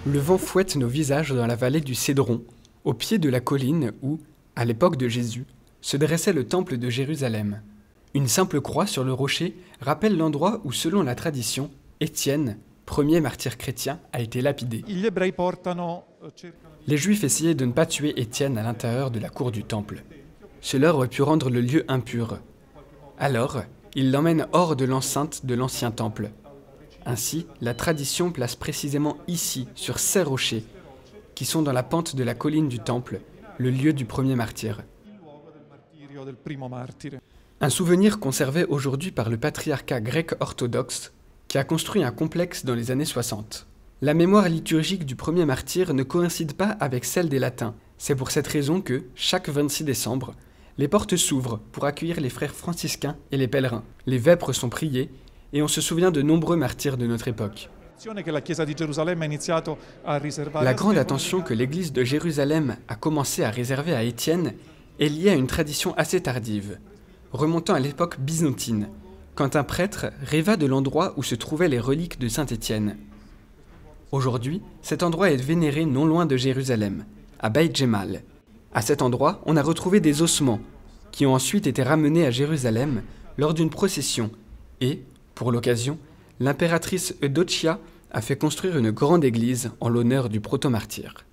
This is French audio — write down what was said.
Le vent fouette nos visages dans la vallée du Cédron, au pied de la colline où, à l'époque de Jésus, se dressait le temple de Jérusalem. Une simple croix sur le rocher rappelle l'endroit où, selon la tradition, Étienne, premier martyr chrétien, a été lapidé. Les Juifs essayaient de ne pas tuer Étienne à l'intérieur de la cour du temple. Cela aurait pu rendre le lieu impur. Alors, ils l'emmènent hors de l'enceinte de l'ancien temple. Ainsi, la tradition place précisément ici, sur ces rochers, qui sont dans la pente de la colline du temple, le lieu du premier martyr. Un souvenir conservé aujourd'hui par le patriarcat grec orthodoxe, qui a construit un complexe dans les années 60. La mémoire liturgique du premier martyr ne coïncide pas avec celle des latins. C'est pour cette raison que, chaque 26 décembre, les portes s'ouvrent pour accueillir les frères franciscains et les pèlerins. Les vêpres sont priées, et on se souvient de nombreux martyrs de notre époque. La grande attention que l'Église de Jérusalem a commencé à réserver à Étienne est liée à une tradition assez tardive, remontant à l'époque byzantine, quand un prêtre rêva de l'endroit où se trouvaient les reliques de saint Étienne. Aujourd'hui, cet endroit est vénéré non loin de Jérusalem, à Beit Jemal. À cet endroit, on a retrouvé des ossements, qui ont ensuite été ramenés à Jérusalem lors d'une procession, et, pour l'occasion, l'impératrice Eudochia a fait construire une grande église en l'honneur du protomartyr.